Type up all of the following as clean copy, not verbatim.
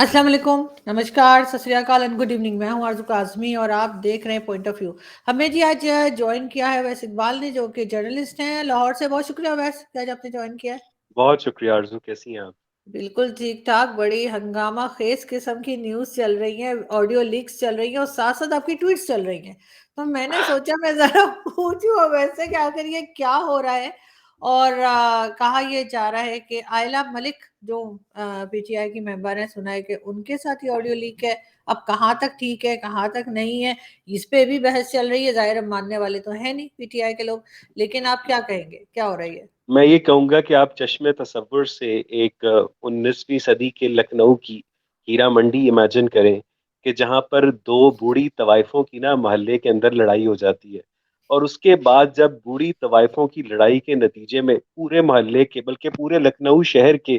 अस्सलाम वालेकुम, नमस्कार, सत श्री अकाल एंड गुड इवनिंग। मैं हूं आरज़ू काज़मी और आप देख रहे हैं पॉइंट ऑफ व्यू। हमें जी आज जॉइन किया है वैस इकबाल ने, जो कि जर्नलिस्ट हैं लाहौर से। बहुत शुक्रिया वैस कि आज आपने जॉइन किया है। बहुत शुक्रिया आरज़ू, कैसी हैं आप? बिल्कुल ठीक-ठाक, बड़ी हंगामा ख़ेज़ किस्म की न्यूज़ चल रही है, ऑडियो लीक्स चल रही हैं और साथ-साथ आपकी ट्वीट्स चल रही हैं। तो मैंने सोचा मैं ज़रा पूछूँ वैसे कि आखिर ये क्या हो रहा है? और कहा ये जा रहा है कि आयला मलिक जो पीटीआई की मेंबर हैं, सुना है कि उनके साथ ये ऑडियो लीक है। अब कहाँ तक ठीक है, कहाँ तक नहीं है, इस पे भी बहस चल रही है। ज़ाहिर है मानने वाले तो हैं नहीं पीटीआई के लोग, लेकिन आप क्या कहेंगे? क्या हो रहा है ये? मैं ये कहूँगा कि आप चश्मे तसव्वुर से एक 19वीं सदी के लखनऊ की हीरा मंडी इमेजिन करें कि जहाँ पर दो बूढ़ी तवाइफों की ना मोहल्ले के अंदर लड़ाई हो जाती है। और उसके बाद जब बूढ़ी तवाइफों की लड़ाई के नतीजे में पूरे मोहल्ले के बल्कि पूरे लखनऊ शहर के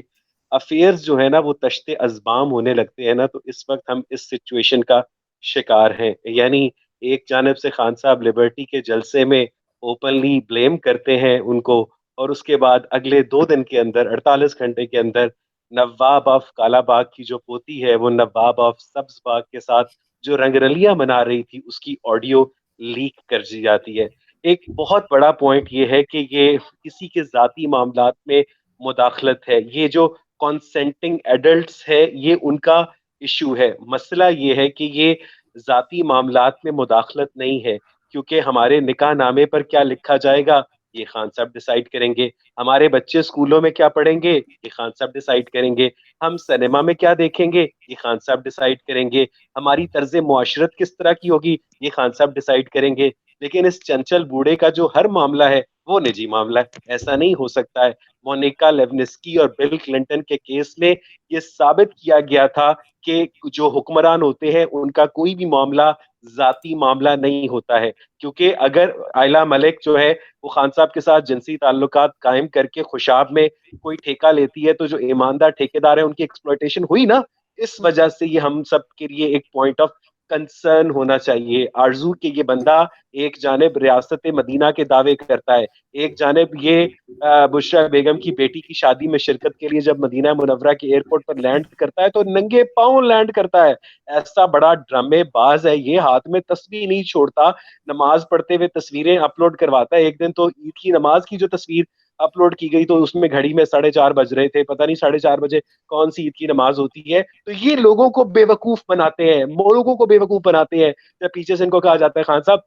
अफेयर्स जो है ना वो तश्ते अज़बाम होने लगते हैं ना, तो इस वक्त हम इस सिचुएशन का शिकार हैं। यानी एक जानब से खान साहब लिबर्टी के जलसे में ओपनली ब्लेम करते हैं उनको, और उसके बाद अगले 2 दिन के अंदर 48 घंटे के अंदर नवाब ऑफ कालाबाग की जो पोती है वो नवाब ऑफ सब्ज बाग के साथ जो रंगरलियां मना रही थी उसकी ऑडियो लीक कर दी जाती है। एक बहुत बड़ा पॉइंट ये है कि ये किसी के जाती मामलात में मुदाखलत है। ये जो कॉन्सेंटिंग एडल्ट्स है ये उनका इशू है। मसला ये है कि ये जाती मामलात में मुदाखलत नहीं है, क्योंकि हमारे निकाह नामे पर क्या लिखा जाएगा ये खान साहब डिसाइड करेंगे। हमारे बच्चे स्कूलों में क्या पढ़ेंगे ये खान साहब डिसाइड करेंगे। हम सिनेमा में क्या देखेंगे ये खान साहब डिसाइड करेंगे। हमारी तर्ज मुआशरत किस तरह की होगी ये खान साहब डिसाइड करेंगे। लेकिन इस चंचल बूढ़े का जो हर मामला है वो निजी मामला है, ऐसा नहीं हो सकता है। मोनिका लेविन्स्की और बिल क्लिंटन के केस में ये साबित किया गया था कि जो हुक्मरान होते हैं उनका कोई भी मामला जाती मामला नहीं होता है। क्योंकि अगर आयला मलिक जो है वो खान साहब के साथ जिनसी ताल्लुकात कायम करके खुशाब में कोई ठेका लेती है, तो जो ईमानदार ठेकेदार है उनकी एक्सप्लॉयटेशन हुई ना। इस हुँ। वजह से ये हम सब के लिए एक पॉइंट ऑफ कंसर्न होना चाहिए। आरजू के ये बंदा एक जानिब रियासत मदीना के दावे करता है, एक जानिब ये बुशरा बेगम की बेटी की शादी में शिरकत के लिए जब मदीना मुनव्वरा के एयरपोर्ट पर लैंड करता है तो नंगे पांव लैंड करता है। ऐसा बड़ा ड्रामेबाज है ये, हाथ में तस्बीह नहीं छोड़ता, नमाज पढ़ते हुए तस्वीरें अपलोड करवाता है। एक दिन तो ईद की नमाज की जो तस्वीर अपलोड की गई तो उसमें घड़ी में 4:30 बज रहे थे, पता नहीं 4:30 बजे कौन सी ईद की नमाज होती है। तो ये लोगों को बेवकूफ बनाते हैं, लोगों को बेवकूफ बनाते हैं। जब पीछे से इनको कहा जाता है खान साहब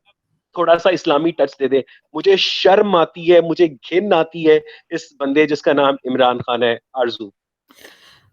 थोड़ा सा इस्लामी टच दे दे, मुझे शर्म आती है, मुझे घिन आती है इस बंदे जिसका नाम इमरान खान है। आरजू,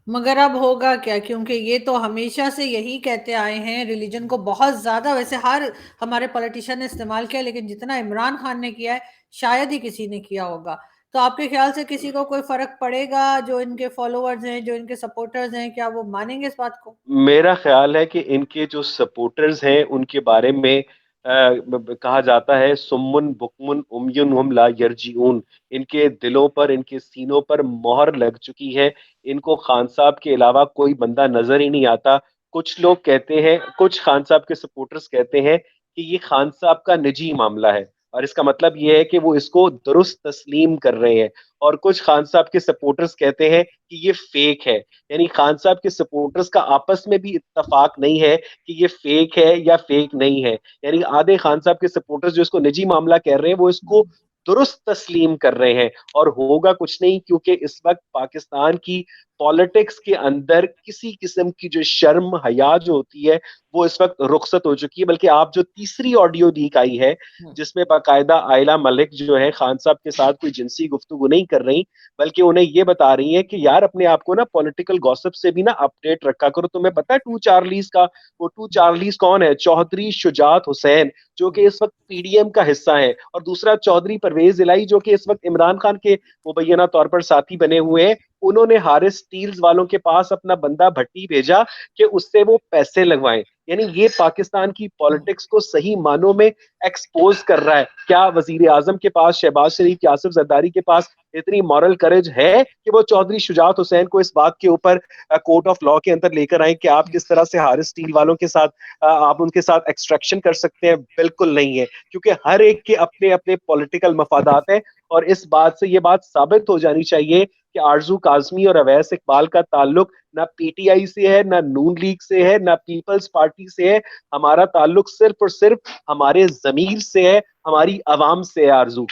मगर अब होगा क्या? क्योंकि ये तो हमेशा से यही कहते आए हैं, रिलीजन को बहुत ज़्यादा वैसे हर हमारे पॉलिटिशियन ने इस्तेमाल किया, लेकिन जितना इमरान खान ने किया है, शायद ही किसी ने किया होगा। तो आपके ख्याल से किसी को कोई फ़र्क पड़ेगा? जो इनके फॉलोवर्स हैं, जो इनके सपोर्टर्स हैं, क्या वो मानेंगे इस बात को? मेरा ख्याल है कि इनके जो सपोर्टर्स हैं उनके बारे में कहा जाता है सुम्मुन बुकमुन उमयुन हम ला यरजीऊन। इनके दिलों पर, इनके सीनों पर मोहर लग चुकी है। इनको खान साहब के अलावा कोई बंदा नजर ही नहीं आता। कुछ लोग कहते हैं, कुछ खान साहब के सपोर्टर्स कहते हैं कि ये खान साहब का निजी मामला है, और इसका मतलब ये है कि वो इसको दुरुस्त तस्लीम कर रहे हैं। और कुछ खान साहब के सपोर्टर्स कहते हैं कि ये फेक है। यानी खान साहब के सपोर्टर्स का आपस में भी इत्तेफाक नहीं है कि ये फेक है या फेक नहीं है। यानी आधे खान साहब के सपोर्टर्स जो इसको निजी मामला कह रहे हैं वो इसको दुरुस्त तस्लीम कर रहे हैं। और होगा कुछ नहीं, क्योंकि इस वक्त पाकिस्तान की पॉलिटिक्स के अंदर किसी किस्म की जो शर्म हया जो होती है वो इस वक्त रुखसत हो चुकी है। बल्कि आप जो तीसरी ऑडियो लीक आई है हुँ। जिसमें बाकायदा आयला मलिक जो है खान साहब के साथ कोई जिनसी गुफ्तगू नहीं कर रही, बल्कि उन्हें ये बता रही है कि यार अपने आप को ना पॉलिटिकल गॉसिप से भी ना अपडेट रखा करो। तुम्हें पता है टू चार्लीज का, वो टू चार्लीज कौन है? चौधरी शुजात हुसैन, जो कि इस वक्त पीडीएम का हिस्सा है, और दूसरा चौधरी परवेज इलाई जो कि इस वक्त इमरान खान के मुबैना तौर पर साथी बने हुए हैं। उन्होंने हारिस स्टील्स वालों के पास अपना बंदा भट्टी भेजा कि उससे वो पैसे लगवाएं। यानी ये पाकिस्तान की पॉलिटिक्स को सही मानों में एक्सपोज कर रहा है। क्या वजीर आजम के पास, शहबाज शरीफ, आसिफ जरदारी के पास इतनी मॉरल करेज है कि वो चौधरी शुजात हुसैन को इस बात के ऊपर कोर्ट ऑफ लॉ के अंदर लेकर आए कि आप किस तरह से हारिस स्टील वालों के साथ आप उनके साथ एक्सट्रैक्शन कर सकते हैं? बिल्कुल नहीं है, क्योंकि हर एक के अपने अपने पॉलिटिकल मफादात हैं। और इस बात से ये बात साबित हो जानी चाहिए कि आरजू काजमी और अवैस इकबाल का ताल्लुक ना पीटीआई से है, ना नून लीग से है, ना पीपल्स पार्टी से है। हमारा ताल्लुक सिर्फ और सिर्फ हमारे जमीर से है, हमारी आवाम से है आरजू।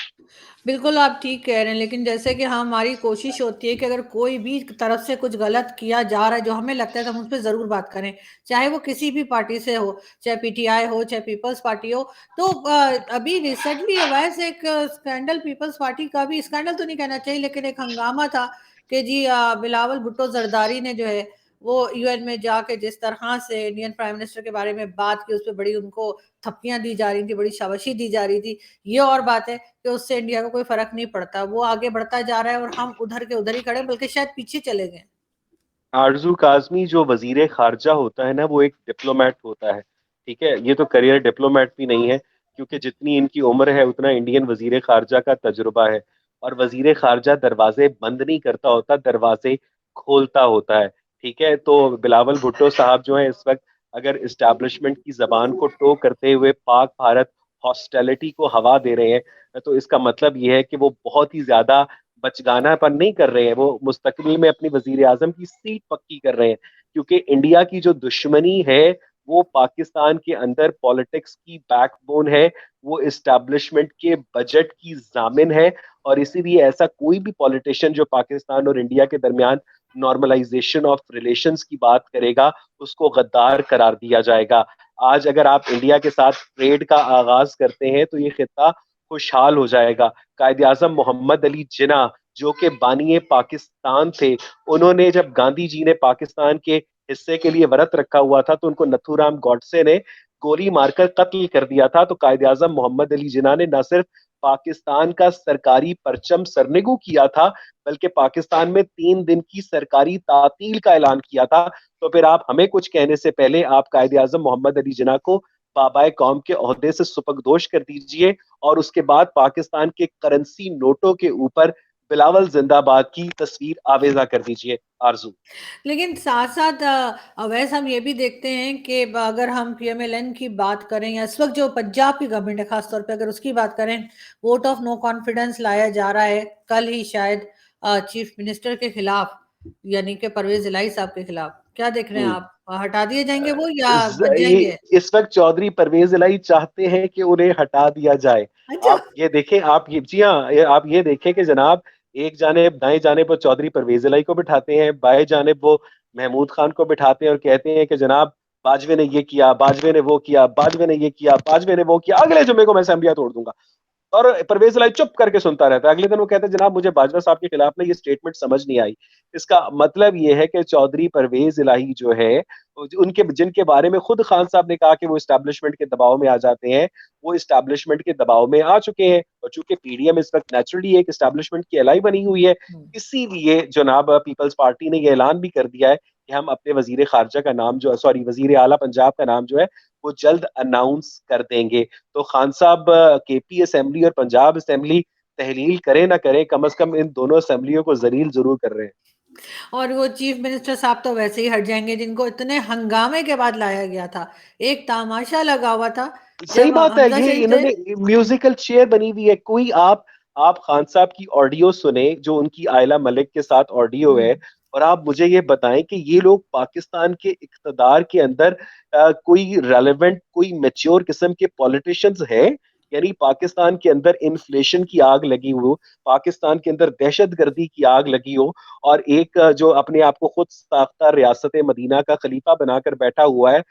बिल्कुल आप ठीक कह रहे हैं, लेकिन जैसे कि हमारी कोशिश होती है कि अगर कोई भी तरफ से कुछ गलत किया जा रहा है जो हमें लगता है तो हम उस पर जरूर बात करें, चाहे वो किसी भी पार्टी से हो, चाहे पीटीआई हो, चाहे पीपल्स पार्टी हो। तो अभी रिसेंटली वैसे एक स्कैंडल, पीपल्स पार्टी का भी स्कैंडल तो नहीं कहना चाहिए, लेकिन एक हंगामा था कि जी बिलावल भुट्टो जरदारी ने जो है वो यूएन में जाके जिस तरह से इंडियन प्राइम मिनिस्टर के बारे में बात की, उस पर बड़ी उनको थप्पियां दी जा रही थी, बड़ी शाबाशी दी जा रही थी। ये और बात है कि उससे इंडिया को कोई फर्क नहीं पड़ता, वो आगे बढ़ता जा रहा है और हम उधर के उधर ही खड़े, बल्कि शायद पीछे चले गए। आरजू काजमी जो वजीर खारजा होता है ना, वो एक डिप्लोमेट होता है। ठीक है, ये तो करियर डिप्लोमेट भी नहीं है, क्योंकि जितनी इनकी उम्र है उतना इंडियन वजीर खारजा का तजुर्बा है। और वजीर खारजा दरवाजे बंद नहीं करता होता, दरवाजे खोलता होता है। ठीक है, तो बिलावल भुट्टो साहब जो है इस वक्त अगर इस्टेब्लिशमेंट की जबान को टो करते हुए पाक भारत हॉस्टैलिटी को हवा दे रहे हैं, तो इसका मतलब यह है कि वो बहुत ही ज्यादा बचगानापन नहीं कर रहे हैं, वो मुस्तकबिल में अपनी वजीर आजम की सीट पक्की कर रहे हैं। क्योंकि इंडिया की जो दुश्मनी है वो पाकिस्तान के अंदर पॉलिटिक्स की बैकबोन है, वो इस्टेब्लिशमेंट के बजट की जामिन है। और इसीलिए ऐसा कोई भी पॉलिटिशियन जो पाकिस्तान और इंडिया के दरमियान नॉर्मलाइजेशन ऑफ रिलेशंस की बात करेगा, उसको गद्दार करार दिया जाएगा। आज अगर आप इंडिया के साथ ट्रेड का आगाज करते हैं तो ये खिता खुशहाल हो जाएगा। कायद आजम मोहम्मद अली जिना, जो कि बानिए पाकिस्तान थे, उन्होंने जब गांधी जी ने पाकिस्तान के हिस्से के लिए व्रत रखा हुआ था तो उनको नथुराम गॉडसे ने गोली मारकर कत्ल कर दिया था। तो कायद आजम मोहम्मद अली जिना ने न सिर्फ पाकिस्तान का सरकारी परचम सरनिगू किया था, बल्कि पाकिस्तान में 3 दिन की सरकारी तातील का ऐलान किया था। तो फिर आप हमें कुछ कहने से पहले आप कायद आजम मोहम्मद अली जिना को बाबाए कौम के ओहदे से सुपरदोश कर दीजिए, और उसके बाद पाकिस्तान के करेंसी नोटों के ऊपर बिलावल जिंदाबाद की तस्वीर आवेजा कर दीजिए आरजू। लेकिन साथ साथ अवैस हम ये भी देखते हैं कि अगर हम पीएमएलएन की बात करें या इस वक्त जो पंजाब की गवर्नमेंट है खासतौर पे अगर उसकी बात करें, वोट ऑफ नो कॉन्फिडेंस लाया जा रहा है कल ही शायद चीफ मिनिस्टर के खिलाफ, यानी कि परवेज इलाही साहब के खिलाफ। क्या देख रहे हैं हम्म। आप, हटा दिए जाएंगे वो या बच जाएंगे? इस वक्त चौधरी परवेज इलाही चाहते हैं कि उन्हें हटा दिया जाए। अच्छा। आप ये देखें, आप ये, जी हाँ, आप ये देखें कि जनाब, एक जानेब दाएं जानेब वो चौधरी परवेज इलाही को बिठाते हैं, बाएं जानेब वो महमूद खान को बिठाते हैं और कहते हैं कि जनाब बाजवे ने ये किया, बाजवे ने वो किया, बाजवे ने ये किया, बाजवे ने वो किया, अगले जुम्मे को मैं असेंबलियां तोड़ दूंगा। और परवेज इलाही चुप करके सुनता रहता है। अगले दिन वो कहते हैं जनाब मुझे बाजवा साहब के खिलाफ ना ये स्टेटमेंट समझ नहीं आई। इसका मतलब ये है कि चौधरी परवेज इलाही जो है, उनके जिनके बारे में खुद खान साहब ने कहा कि वो इस्टेब्लिशमेंट के दबाव में आ जाते हैं, वो इस्टेब्लिशमेंट के दबाव में आ चुके हैं। और चूंकि पीडीएम इस वक्त नेचुरली एक इस्टेब्लिशमेंट की एलाई बनी हुई है, हम्म। इसीलिए जनाब पीपल्स पार्टी ने यह ऐलान भी कर दिया है कि हम अपने वजीर खारजा का नाम जो, सॉरी, वजीर आला पंजाब का नाम जो है वो जल्द अनाउंस कर देंगे। तो खान साहब केपी असेंबली और पंजाब असेंबली तहलील करें ना करें, कम अज कम इन दोनों असेंबलियों को जलील जरूर कर रहे हैं। और वो चीफ मिनिस्टर साहब तो वैसे ही हट जाएंगे जिनको इतने हंगामे के बाद लाया गया था, एक तमाशा लगा हुआ था सही जब बात है, हमजा ये शरीफ थे। इन्होंने म्यूजिकल चेयर बनी हुई है। कोई आप खान साहब की ऑडियो सुने, जो उनकी आयला मलिक के साथ ऑडियो है, हम्म। और आप मुझे ये बताएं कि ये लोग पाकिस्तान के इक्तदार के अंदर कोई रेलेवेंट, कोई मेच्योर किस्म के पॉलिटिशियंस है? यानी पाकिस्तान के अंदर इन्फ्लेशन की आग लगी हो, पाकिस्तान के अंदर दहशतगर्दी की आग लगी हो, और एक जो अपने आप को खुद साख्ता रियासत मदीना का खलीफा बनाकर बैठा हुआ है,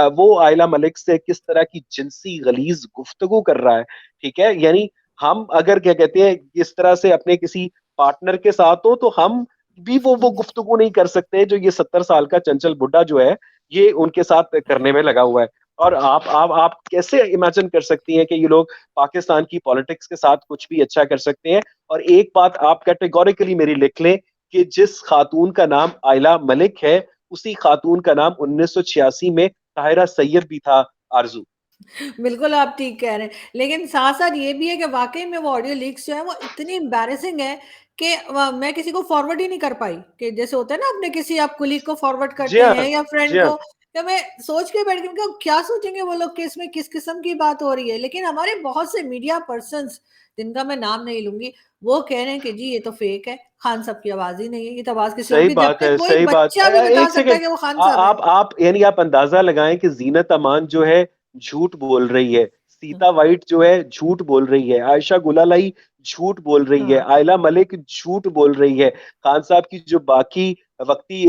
वो आयला मलिक से किस तरह की जिनसी गलीज गुफ्तगू कर रहा है। ठीक है, यानी हम अगर क्या कहते हैं इस तरह से अपने किसी पार्टनर के साथ हो, तो हम भी वो गुफ्तगू नहीं कर सकते जो ये 70 साल का चंचल बुड्ढा जो है ये उनके साथ करने में लगा हुआ है। और आप कैसे इमेजिन कर सकती हैं कि ये लोग पाकिस्तान की पॉलिटिक्स के साथ कुछ भी अच्छा कर सकते हैं? और एक बात आप कैटेगोरिकली मेरी लिख लें कि जिस खातून का नाम आयला मलिक है, उसी खातून का नाम 1986 में ताहिरा सैयद भी था आरजू। बिल्कुल आप ठीक कह रहे हैं, लेकिन साथ साथ ये भी है कि वाकई में वो ऑडियो लीक्स जो है वो इतनी एम्बैरेसिंग है कि मैं किसी को फॉरवर्ड ही नहीं कर पाई, कि जैसे होता है ना अपने किसी आप कुलीग को फॉरवर्ड जी करते हाँ। हैं या जी फ्रेंड हाँ। को, तो मैं सोच के बैठ गई कि क्या सोचेंगे वो लोग कि इसमें किस किस्म की बात हो रही है। लेकिन हमारे बहुत से मीडिया पर्सन्स, जिनका मैं नाम नहीं लूंगी, वो कह रहे हैं कि जी ये तो फेक है, खान साहब की आवाज ही नहीं है, ये तो आवाज किसी और सही की, बात जबकि है, कोई सही बात। बच्चा भी बता एक सकता है सेकेंड, कि वो खान साहब है। आप यानी आप अंदाजा लगाएं कि जीनत अमान जो है झूठ बोल रही है, सीता वाइट जो है झूठ बोल रही है, आयशा गुलालाई झूठ बोल रही है, हाँ। आयला मलिक झूठ बोल रही है, खान साहब की जो बाकी वक्ती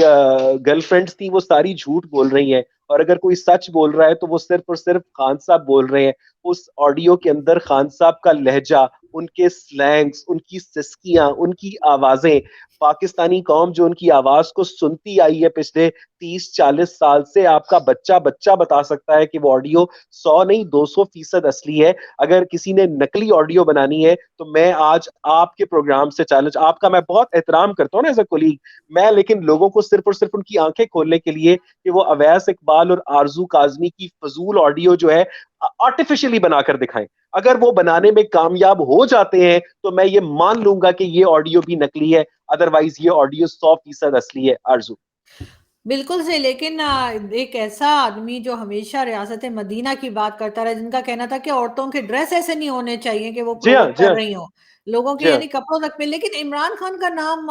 गर्लफ्रेंड्स थी वो सारी झूठ बोल रही हैं, और अगर कोई सच बोल रहा है तो वो सिर्फ और सिर्फ खान साहब बोल रहे हैं। उस ऑडियो के अंदर खान साहब का लहजा, उनके स्लैंग्स, उनकी सिस्कियां, उनकी आवाजें, पाकिस्तानी कौम जो उनकी आवाज को सुनती आई है पिछले 30-40 साल से, आपका बच्चा बच्चा बता सकता है कि वो ऑडियो 100 नहीं 200% असली है। अगर किसी ने नकली ऑडियो बनानी है तो मैं आज आपके प्रोग्राम से चैलेंज, आपका मैं बहुत एहतराम करता हूँ ना एज अ कोलीग, मैं लेकिन लोगों को सिर्फ और सिर्फ उनकी आंखें खोलने के लिए कि वो अवैस इकबाल और आरजू काजमी की फजूल ऑडियो जो है आर्टिफिशियली बनाकर दिखाएं। अगर वो बनाने में कामयाब हो जाते हैं तो मैं ये मान लूंगा कि ये ऑडियो भी नकली है, अदरवाइज ये ऑडियो 100% असली है। आरजू। बिल्कुल सही। लेकिन एक ऐसा आदमी जो हमेशा रियासत मदीना की बात करता रहा, जिनका कहना था कि औरतों के ड्रेस ऐसे नहीं होने चाहिए कि वो जी हाँ, प्रोवोक जी कर हाँ, रही हो, लोगों के जी हाँ। यानी कपड़ों तक पे। लेकिन इमरान खान का नाम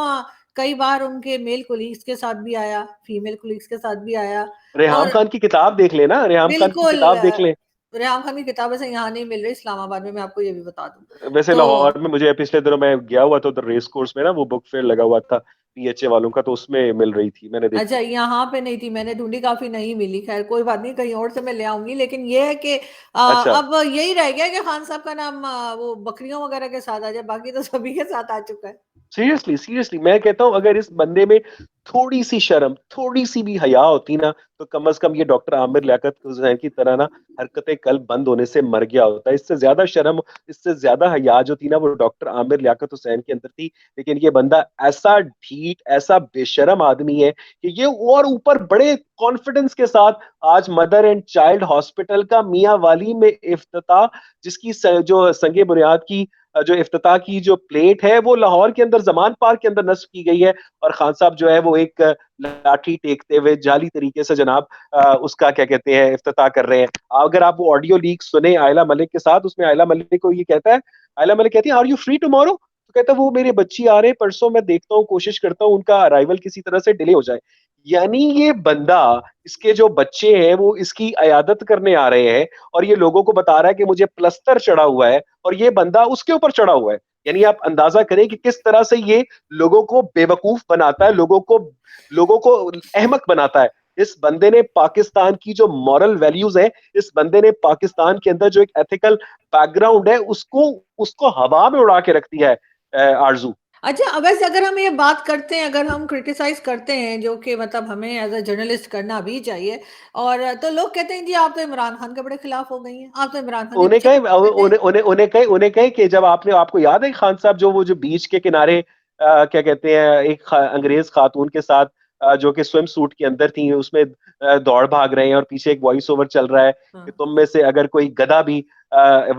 कई बार उनके मेल कोलीग्स के साथ भी आया, फीमेल कोलीग्स के साथ भी आया। रेहाम और खान की किताब देख लेना, रेहाम खान की बिल्कुल किताब देख लें। रेहाम खान की किताबें से यहाँ नहीं मिल रही, इस्लामाबाद में, मैं आपको ये भी बता दूं। वैसे तो लाहौर में मुझे पिछले दिनों मैं गया हुआ था उधर रेस कोर्स में ना, वो बुक फेयर लगा हुआ था पीएचए वालों का, तो उसमें मिल रही थी, मैंने अच्छा, देखी थी। यहाँ पे नहीं थी, मैंने ढूंढी, काफी नहीं मिली। खैर कोई बात नहीं, कहीं और से मैं ले आऊंगी। लेकिन ये है कि अच्छा। अब यही रह गया कि खान साहब का नाम वो बकरियों वगैरह के साथ आ जाए, बाकी तो सभी के साथ आ चुका है। सीरियसली सीरियसली मैं कहता हूं अगर इस बंदे में थोड़ी सी शर्म, थोड़ी सी भी हया होती ना, तो कम से कम ये डॉक्टर आमिर लियाकत हुसैन की तरह ना हरकतें कल बंद होने से मर गया होता। इससे ज्यादा शर्म, इससे ज्यादा हया जो थी ना वो डॉक्टर आमिर लियाकत हुसैन के अंदर थी। लेकिन ये बंदा ऐसा ढीठ, ऐसा बेशरम आदमी है कि ये, और ऊपर बड़े कॉन्फिडेंस के साथ आज मदर एंड चाइल्ड हॉस्पिटल का मियां वाली में इफ्तिताह, जिसकी जो संगे बुनियाद की जो इफ्तिताह की जो प्लेट है वो लाहौर के अंदर जमान पार्क के अंदर नस्ब की गई है, और खान साहब जो है वो एक लाठी टेकते हुए जाली तरीके से जनाब उसका क्या कहते हैं इफ्तिताह कर रहे हैं। अगर आप वो ऑडियो लीक सुने आयला मलिक के साथ, उसमें आयला मलिक को ये कहता है, आयला मलिक कहती है आर यू फ्री टुमारो, तो कहता है वो मेरे बच्ची आ रहे हैं परसों, मैं देखता हूँ, कोशिश करता हूँ उनका अराइवल किसी तरह से डिले हो जाए। यानी ये बंदा, इसके जो बच्चे हैं वो इसकी अयादत करने आ रहे हैं, और ये लोगों को बता रहा है कि मुझे प्लस्तर चढ़ा हुआ है, और ये बंदा उसके ऊपर चढ़ा हुआ है। यानी आप अंदाजा करें कि किस तरह से ये लोगों को बेवकूफ बनाता है, लोगों को अहमक बनाता है। इस बंदे ने पाकिस्तान की जो मॉरल वैल्यूज है, इस बंदे ने पाकिस्तान के अंदर जो एक एथिकल बैकग्राउंड है, उसको उसको हवा में उड़ा के रख दिया है। आरजू। अच्छा, अब वैसे अगर हम ये बात करते हैं, अगर हम क्रिटिसाइज करते हैं, जो कि मतलब हमें एज अ जर्नलिस्ट करना भी चाहिए, और तो लोग कहते हैं जी आप तो इमरान खान के बड़े खिलाफ हो गई हैं, आप तो इमरान खान के उन्हें पीछे कहे, क्यों पड़ गए। उन्हें कहे कि जब आपने, आपको याद है खान साहब जो वो जो बीच के किनारे क्या कहते हैं एक अंग्रेज खातून के साथ जो कि स्विम सूट के अंदर थी, उसमें दौड़ भाग रहे हैं और पीछे एक वॉइस ओवर चल रहा है कि हाँ। तुम में से अगर कोई गधा भी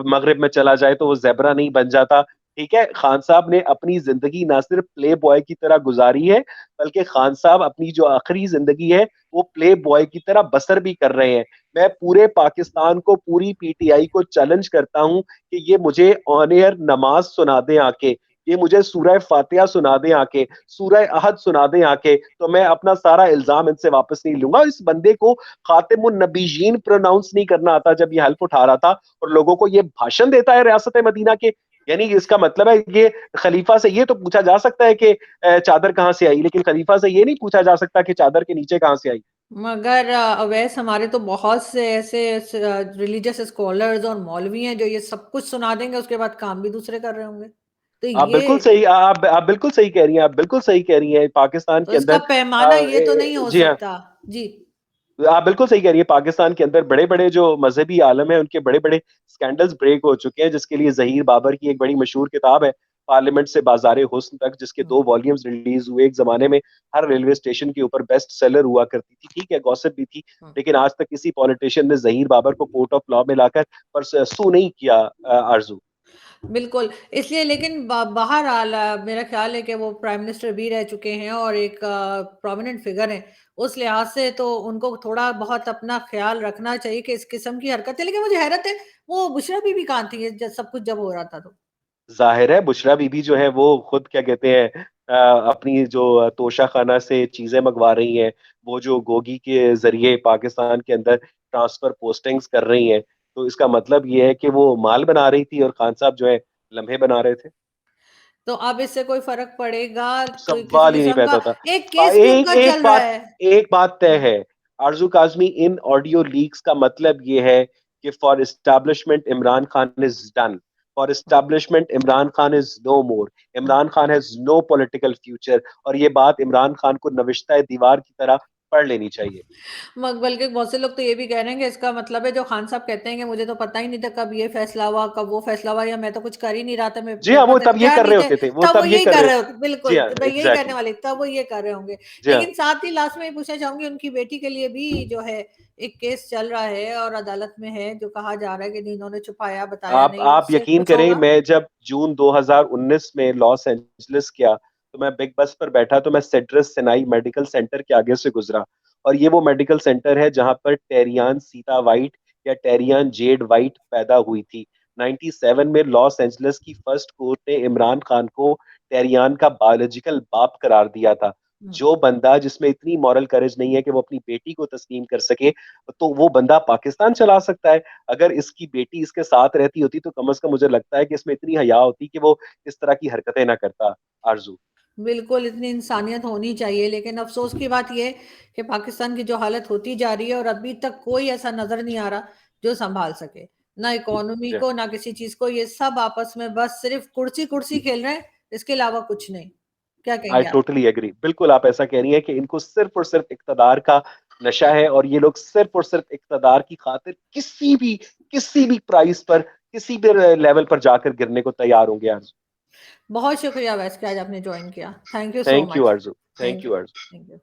मगरिब में चला जाए तो वो जेबरा नहीं बन जाता। ठीक है, खान साहब ने अपनी जिंदगी ना सिर्फ प्ले बॉय की तरह गुजारी है, बल्कि खान साहब अपनी जो आखिरी जिंदगी है वो प्ले बॉय की तरह बसर भी कर रहे हैं। मैं पूरे पाकिस्तान को, पूरी पीटीआई को चैलेंज करता हूं कि ये मुझे ऑन एयर नमाज सुना दें आके, ये मुझे सूरह फातिहा सुना दें आके, सूरह अहद सुना दें आके, तो मैं अपना सारा इल्जाम इनसे वापस नहीं लूंगा। इस बंदे को खातिमुन नबीयीन प्रोनाउंस नहीं करना आता जब ये हेल्प उठा रहा था, और लोगों को ये भाषण देता है रियासत मदीना के। यानी इसका मतलब है ये खलीफा से ये तो पूछा जा सकता है कि चादर कहां से आई, लेकिन खलीफा से ये नहीं पूछा जा सकता कि चादर के नीचे कहां से आई। मगर अवैस हमारे तो बहुत से ऐसे रिलीजियस स्कॉलर्स और मौलवी हैं जो ये सब कुछ सुना देंगे, उसके बाद काम भी दूसरे कर रहे होंगे। तो आप ये, बिल्कुल सही, आप बिल्कुल सही कह रही हैं, आप बिल्कुल सही कह रही हैं। पाकिस्तान तो के इसका अंदर पैमाना ये तो नहीं हो जी हाँ, सकता। जी। आप बिल्कुल सही कह रही है। पाकिस्तान के अंदर बड़े बड़े जो मजहबी आलम है उनके बड़े बड़े स्कैंडल्स ब्रेक हो चुके हैं, जिसके लिए जहीर बाबर की एक बड़ी मशहूर किताब है पार्लियामेंट से बाजारे हुस्न तक, जिसके हम्म। 2 वॉल्यूम्स रिलीज हुए। एक जमाने में हर रेलवे स्टेशन के ऊपर बेस्ट सेलर हुआ करती थी, ठीक है, गॉसिप भी थी, हम्म। लेकिन आज तक किसी पॉलिटिशियन ने जहीर बाबर को कोर्ट ऑफ लॉ में लाकर पर सू नहीं किया। आरजू। बिल्कुल, इसलिए लेकिन बहरहाल मेरा ख़्याल है कि वो प्राइम मिनिस्टर भी रह चुके हैं और एक प्रोमिनेंट फ़िगर हैं। उस लिहाज़ से तो उनको थोड़ा बहुत अपना ख़्याल रखना चाहिए कि इस किस्म की हरकतें, लेकिन मुझे हैरत है, वो बुशरा बीबी कहाँ थी ज सब कुछ जब हो रहा था तो? ज़ाहिर है बुशरा बीबी जो है वो खुद क्या कहते हैं अपनी जो तोशाखाना से चीज़ें मँगवा रही हैं, वो जो गोगी के ज़रिए पाकिस्तान के अंदर ट्रांसफ़र पोस्टिंग्स कर रही हैं, तो इसका मतलब ये है कि वो माल बना रही थी और खान साहब जो है लम्हे बना रहे थे। तो अब इससे कोई फ़र्क पड़ेगा? कोई किसी सवाल ही नहीं किस्म का पैदा था। एक केस भी एक उनका एक चल रहा बात है। एक बात तय है, आरज़ू काज़मी इन ऑडियो लीक्स का मतलब ये है कि for establishment Imran Khan is done, for हाँ, establishment Imran Khan is no more, हाँ। Imran Khan has no political future और ये बात इमरान खान को नविश्ता-ए-दीवार की तरह पढ़ लेनी चाहिए। बल्कि बहुत से लोग तो ये भी कह रहे हैं कि इसका मतलब है जो खान साहब कहते हैं कि मुझे तो पता ही नहीं था कब ये फैसला हुआ, कब वो फैसला हुआ, या मैं तो कुछ कर ही नहीं रहा था, जी मेरे हाँ, वो पास तब ये इख्तियार कर नहीं रहे थे, होते थे, वो तब वो तब ये यही कर कर रहे रहे होते होते, थे। जी बिल्कुल, हाँ, तो मैं यही कहने एग्ज़ैक्टली। वाली थी, तब वो ये कर रहे होंगे। जी हाँ। लेकिन साथ ही लास्ट में ये पूछना चाहूँगी, उनकी बेटी के लिए भी जो है एक केस चल रहा है और अदालत में है, जो कहा जा रहा है कि इन्होंने छुपाया, बताया आप नहीं, आप उससे यकीन कुछ करें, होगा? मैं जब जून 2019 में लॉस एंजलिस गया, तो मैं बिग बस पर बैठा तो मैं सिट्रस सिनाई मेडिकल सेंटर के आगे से गुजरा और ये वो मेडिकल सेंटर है जहां पर टेरियान सीता वाइट या टेरियान जेड वाइट पैदा हुई थी। 97 में लॉस एंजलिस की फर्स्ट कोर्ट ने इमरान खान को टेरियान का बायोलॉजिकल बाप करार दिया था। हुँ। जो बंदा जिसमें इतनी मॉरल करेज नहीं है कि वो अपनी बेटी को तस्लीम कर सके, तो वो बंदा पाकिस्तान चला सकता है। अगर इसकी बेटी इसके साथ रहती होती तो कम से कम मुझे लगता है कि इसमें इतनी हया होती कि वो इस तरह की हरकतें ना करता। आरजू। बिल्कुल, इतनी इंसानियत होनी चाहिए, लेकिन अफ़सोस की बात ये है कि पाकिस्तान की जो हालत होती जा रही है और अभी तक कोई ऐसा नज़र नहीं आ रहा, जो सँभाल सके। ना इकोनॉमी को, ना किसी चीज़ को, ये सब आपस में बस सिर्फ़ कुर्सी-कुर्सी खेल रहे हैं, इसके अलावा कुछ नहीं। क्या आई कहेंगे आप? टोटली एग्री, बिल्कुल आप ऐसा कह रही हैं कि इनको सिर्फ और सिर्फ इक्तदार का नशा है और ये लोग सिर्फ और सिर्फ इक्तदार की खातिर किसी भी प्राइस पर किसी भी लेवल पर जाकर गिरने को तैयार होंगे। आरजू। बहुत शुक्रिया वैसे कि आज आपने जॉइन किया। Thank you so thank you much. Aarzoo. Thank thank you you, Aarzoo. Thank you.